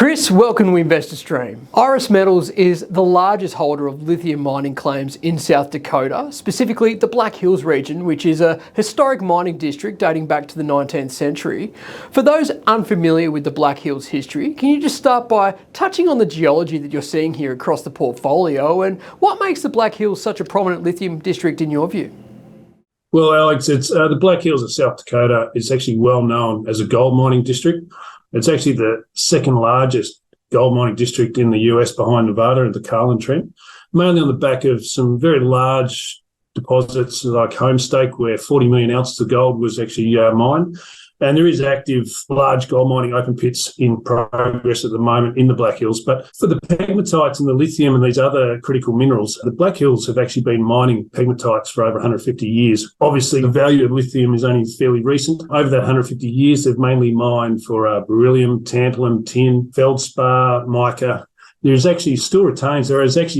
Chris, welcome to InvestorStream. Iris Metals is the largest holder of lithium mining claims in South Dakota, specifically the Black Hills region, which is a historic mining district dating back to the 19th century. For those unfamiliar with the Black Hills history, can you just start by touching on the geology that you're seeing here across the portfolio and what makes the Black Hills such a prominent lithium district in your view? Well, Alex, it's the Black Hills of South Dakota is actually well known as a gold mining district. It's actually the second largest gold mining district in the US behind Nevada and the Carlin Trend, mainly on the back of some very large deposits like Homestake, where 40 million ounces of gold was actually mined. And there is active large gold mining open pits in progress at the moment in the Black Hills. But for the pegmatites and the lithium and these other critical minerals, the Black Hills have actually been mining pegmatites for over 150 years. Obviously, the value of lithium is only fairly recent. Over that 150 years, they've mainly mined for beryllium, tantalum, tin, feldspar, mica. There is actually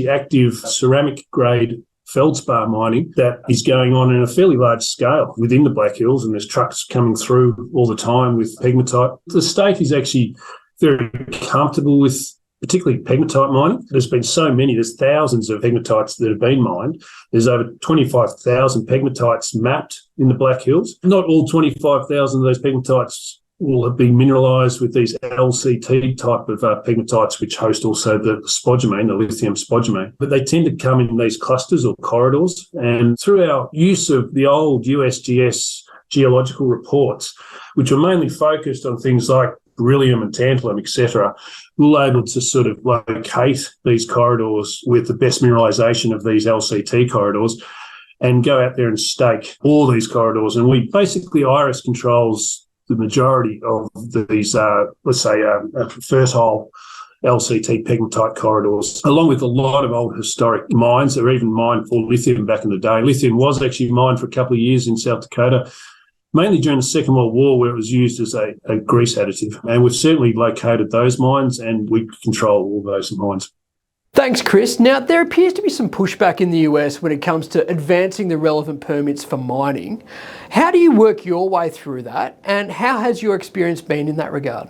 active ceramic grade feldspar mining that is going on in a fairly large scale within the Black Hills, and there's trucks coming through all the time with pegmatite. The state is actually very comfortable with particularly pegmatite mining. There's been so many, there's thousands of pegmatites that have been mined. There's over 25,000 pegmatites mapped in the Black Hills. Not all 25,000 of those pegmatites will have been mineralised with these LCT type of pegmatites, which host also the spodumene, the lithium spodumene. But they tend to come in these clusters or corridors. And through our use of the old USGS geological reports, which are mainly focused on things like beryllium and tantalum, etc., we're able to sort of locate these corridors with the best mineralisation of these LCT corridors and go out there and stake all these corridors. And we basically, Iris controls the majority of these, fertile LCT pegmatite corridors, along with a lot of old historic mines that were even mined for lithium back in the day. Lithium was actually mined for a couple of years in South Dakota, mainly during the Second World War, where it was used as a grease additive. And we've certainly located those mines, and we control all those mines. Thanks, Chris. Now, there appears to be some pushback in the US when it comes to advancing the relevant permits for mining. How do you work your way through that, and how has your experience been in that regard?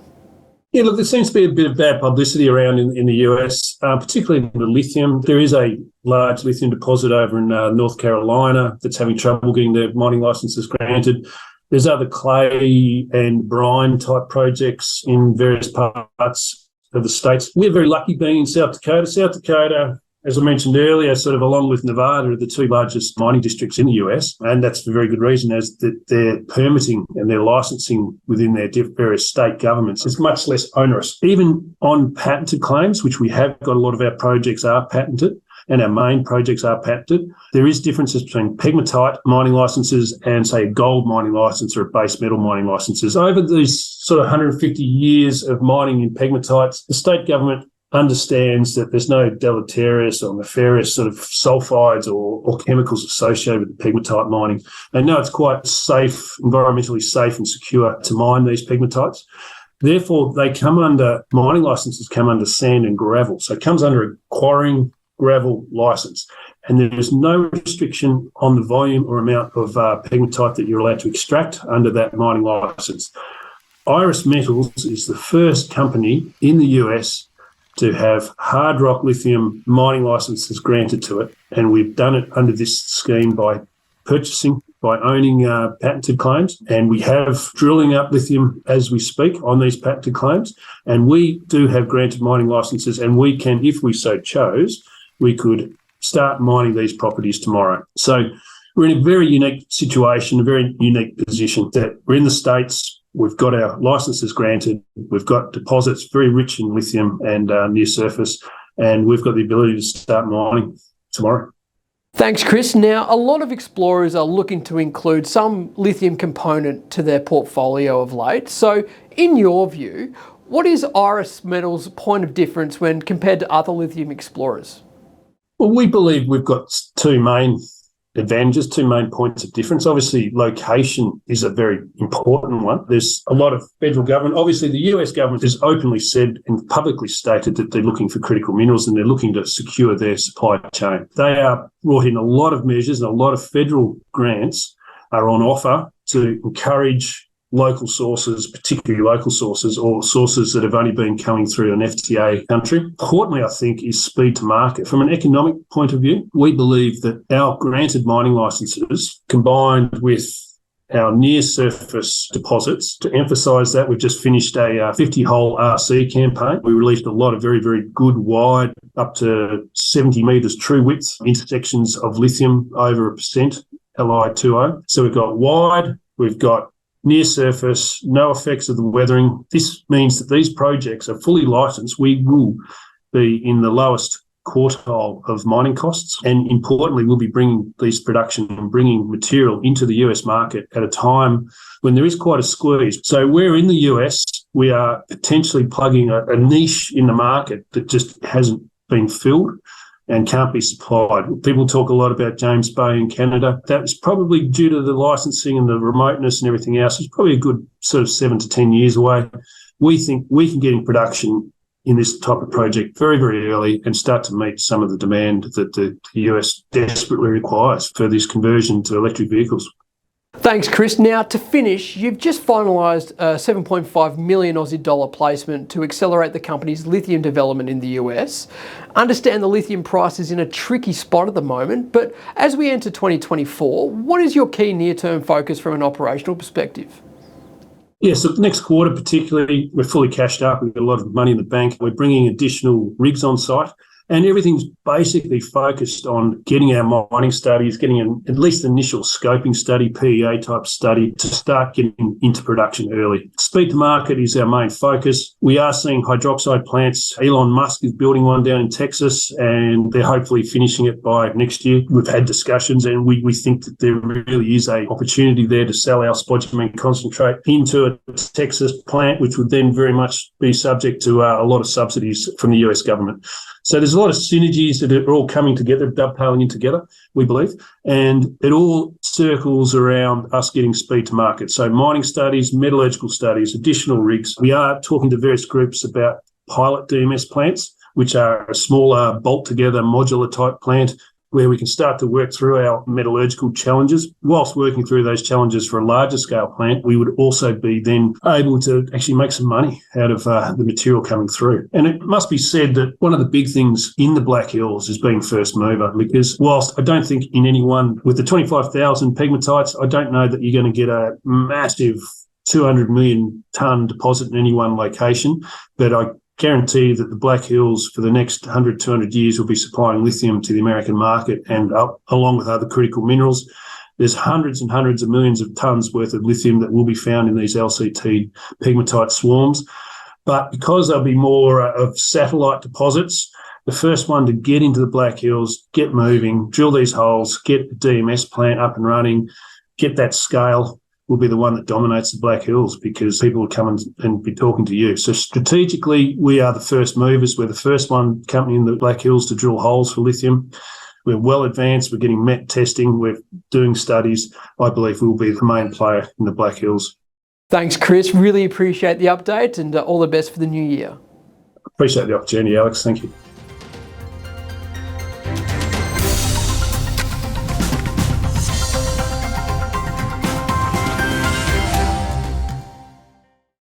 Yeah, look, there seems to be a bit of bad publicity around in the US, particularly in the lithium. There is a large lithium deposit over in North Carolina that's having trouble getting their mining licenses granted. There's other clay and brine type projects in various parts of the states. We're very lucky being in South Dakota. South Dakota, as I mentioned earlier, sort of along with Nevada, are the two largest mining districts in the US, and that's for very good reason, as their permitting and their licensing within their various state governments is much less onerous. Even on patented claims, which we have got, a lot of our projects are patented, and our main projects are patented. There is differences between pegmatite mining licenses and, say, a gold mining license or a base metal mining licenses. Over these sort of 150 years of mining in pegmatites, the state government understands that there's no deleterious or nefarious sort of sulfides or chemicals associated with the pegmatite mining. They know it's quite safe, environmentally safe and secure to mine these pegmatites. Therefore, mining licenses come under sand and gravel. So it comes under a quarrying gravel license, and there is no restriction on the volume or amount of pegmatite that you're allowed to extract under that mining license. Iris Metals is the first company in the US to have hard rock lithium mining licenses granted to it, and we've done it under this scheme by owning patented claims, and we have drilling up lithium as we speak on these patented claims, and we do have granted mining licenses, and we can, if we so chose, we could start mining these properties tomorrow. So we're in a very unique situation, a very unique position that we're in the States, we've got our licenses granted, we've got deposits very rich in lithium and near surface, and we've got the ability to start mining tomorrow. Thanks, Chris. Now, a lot of explorers are looking to include some lithium component to their portfolio of late. So in your view, what is Iris Metals' point of difference when compared to other lithium explorers? Well, we believe we've got two main advantages, two main points of difference. Obviously, location is a very important one. There's a lot of federal government. Obviously, the US government has openly said and publicly stated that they're looking for critical minerals and they're looking to secure their supply chain. They are brought in a lot of measures, and a lot of federal grants are on offer to encourage local sources, particularly local sources, or sources that have only been coming through an FTA country. Importantly, I think, is speed to market. From an economic point of view, we believe that our granted mining licenses, combined with our near-surface deposits. To emphasise that, we've just finished a 50-hole RC campaign. We released a lot of very, very good wide, up to 70 metres true width intersections of lithium over 1%, Li2O. So we've got wide, we've got near surface, no effects of the weathering. This means that these projects are fully licensed. We will be in the lowest quartile of mining costs, and importantly, we'll be bringing these production and bringing material into the US market at a time when there is quite a squeeze. So we're in the US, we are potentially plugging a niche in the market that just hasn't been filled and can't be supplied. People talk a lot about James Bay in Canada. That's probably due to the licensing and the remoteness and everything else. It's probably a good sort of 7 to 10 years away. We think we can get in production in this type of project very, very early and start to meet some of the demand that the US desperately requires for this conversion to electric vehicles. Thanks, Chris. Now, to finish, you've just finalised a 7.5 million Aussie dollar placement to accelerate the company's lithium development in the US. Understand the lithium price is in a tricky spot at the moment, but as we enter 2024, what is your key near-term focus from an operational perspective? Yeah, so next quarter particularly, we're fully cashed up. We've got a lot of money in the bank. We're bringing additional rigs on site, and everything's basically focused on getting our mining studies, getting at least an initial scoping study, PEA type study, to start getting into production early. Speed to market is our main focus. We are seeing hydroxide plants. Elon Musk is building one down in Texas, and they're hopefully finishing it by next year. We've had discussions, and we think that there really is an opportunity there to sell our spodumene concentrate into a Texas plant, which would then very much be subject to a lot of subsidies from the US government. So there's a lot of synergies that are all coming together, dovetailing in together, we believe, and it all circles around us getting speed to market. So mining studies, metallurgical studies, additional rigs. We are talking to various groups about pilot DMS plants, which are a smaller, bolt-together, modular type plant where we can start to work through our metallurgical challenges. Whilst working through those challenges for a larger scale plant, we would also be then able to actually make some money out of the material coming through. And it must be said that one of the big things in the Black Hills is being first mover, because whilst I don't think in any one, with the 25,000 pegmatites, I don't know that you're going to get a massive 200 million tonne deposit in any one location, but I guarantee that the Black Hills for the next 100, 200 years will be supplying lithium to the American market, and along with other critical minerals. There's hundreds and hundreds of millions of tonnes worth of lithium that will be found in these LCT pegmatite swarms. But because there'll be more of satellite deposits, the first one to get into the Black Hills, get moving, drill these holes, get the DMS plant up and running, get that scale, will be the one that dominates the Black Hills, because people will come and be talking to you. So strategically, we are the first movers. We're the first company in the Black Hills to drill holes for lithium. We're well advanced. We're getting met testing. We're doing studies. I believe we'll be the main player in the Black Hills. Thanks, Chris. Really appreciate the update, and all the best for the new year. Appreciate the opportunity, Alex. Thank you.